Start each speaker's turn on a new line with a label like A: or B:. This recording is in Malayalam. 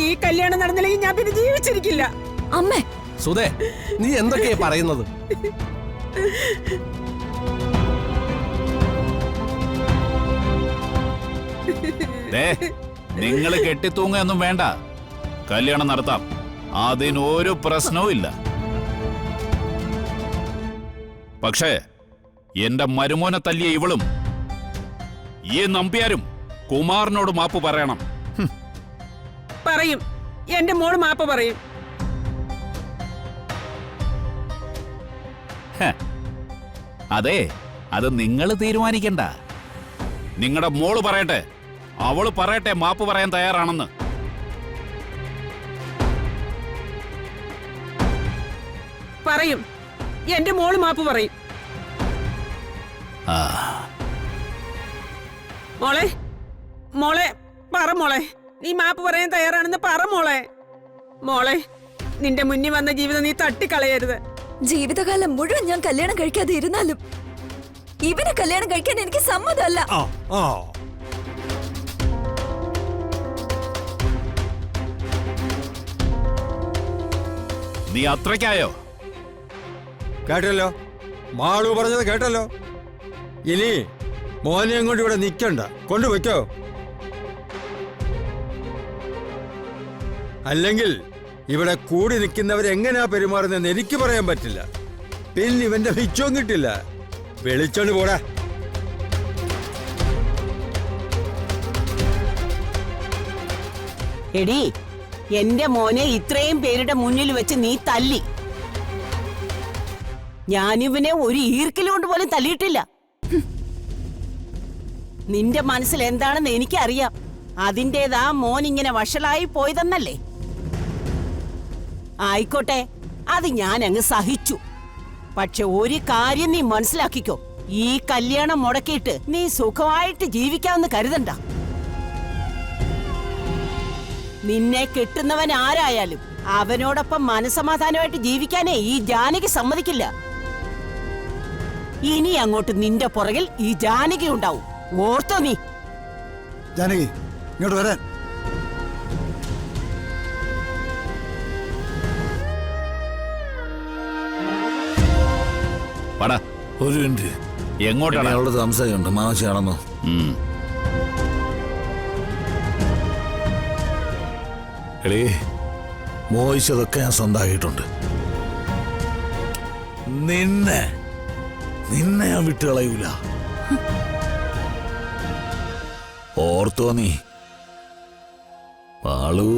A: ഈ കല്യാണം നടന്നില്ലെങ്കിൽ ഞാൻ പിന്നെ ജീവിച്ചിരിക്കില്ല.
B: അമ്മേ
C: സുധേ, നീ എന്തൊക്കെയാ പറയുന്നത്?
D: നിങ്ങള് കെട്ടിത്തൂങ്ങൊന്നും വേണ്ട, കല്യാണം നടത്താം, അതിനൊരു പ്രശ്നവും ഇല്ല. പക്ഷേ എന്റെ മരുമോനെ തല്ലിയ ഇവളും ഈ നമ്പ്യാരും കുമാറിനോട് മാപ്പ് പറയണം.
A: പറയും, എന്റെ മോള് മാപ്പ് പറയും.
D: അതെ, അത് നിങ്ങൾ തീരുമാനിക്കണ്ട. നിങ്ങളുടെ മോള് പറയട്ടെ, അവള് പറയട്ടെ മാപ്പ് പറയാൻ തയ്യാറാണെന്ന്.
A: പറയും, എന്റെ മോള് മാപ്പ് പറയും. മോളെ മോളെ പറ മോളെ, നീ മാപ്പ് പറയാൻ തയ്യാറാണെന്ന് പറ മോളെ. മോളെ, നിന്റെ മുന്നിൽ വന്ന ജീവിതം നീ തട്ടിക്കളയരുത്.
B: ജീവിതകാലം മുഴുവൻ ഞാൻ കല്യാണം കഴിക്കാതെ ഇരുന്നാലും ഇവനെ കല്യാണം കഴിക്കാൻ എനിക്ക് സമ്മതമല്ല.
D: നീ അത്രയ്ക്കായോ?
E: കേട്ടല്ലോ, മാളു പറഞ്ഞത് കേട്ടല്ലോ. ഇനി മോനെയും കൊണ്ട് ഇവിടെ നിൽക്കണ്ട, കൊണ്ടുവയ്ക്കോ. അല്ലെങ്കിൽ ഇവിടെ കൂടി നിൽക്കുന്നവരെങ്ങനെയാ പെരുമാറുന്നതെന്ന് എനിക്ക് പറയാൻ പറ്റില്ല. പിന്നെ ഇവന്റെ മിച്ചവും കിട്ടില്ല. വെളിച്ചോണ്ട് പോടാ.
A: എടി, എന്റെ മോനെ ഇത്രയും പേരുടെ മുന്നിൽ വെച്ച് നീ തല്ലി. ഞാനിവനെ ഒരു ഈർക്കിലുകൊണ്ട് പോലും തല്ലിയിട്ടില്ല. നിന്റെ മനസ്സിൽ എന്താണെന്ന് എനിക്കറിയാം. അതിൻ്റെതാ മോൻ ഇങ്ങനെ വഷളായി പോയതെന്നല്ലേ? ആയിക്കോട്ടെ, അത് ഞാൻ അങ്ങ് സഹിച്ചു. പക്ഷെ ഒരു കാര്യം നീ മനസ്സിലാക്കിക്കോ, ഈ കല്യാണം മുടക്കിയിട്ട് നീ സുഖമായിട്ട് ജീവിക്കാമെന്ന് കരുതണ്ട. നിന്നെ കെട്ടുന്നവൻ ആരായാലും അവനോടൊപ്പം മനസമാധാനമായിട്ട് ജീവിക്കാനേ ഈ ജാനകി സമ്മതിക്കില്ല. ഇനി അങ്ങോട്ട് നിന്റെ പുറകിൽ ഈ ജാനകി ഉണ്ടാവും, ഓർത്തോ നീ.
F: ജാനകി, ഇങ്ങോട്ട് വരാൻ.
D: ഒരു മിനിറ്റ്, എങ്ങോട്ടാണ്?
G: അവളോട് സംശയമുണ്ട്, മാനസിയാണെന്നോ? എടേ, മോഹിച്ചതൊക്കെ ഞാൻ സ്വന്തമാക്കിയിട്ടുണ്ട്. നിന്നെ ഞാൻ വിട്ടുകളയൂല. ഓർത്തോ നീ പാളൂ.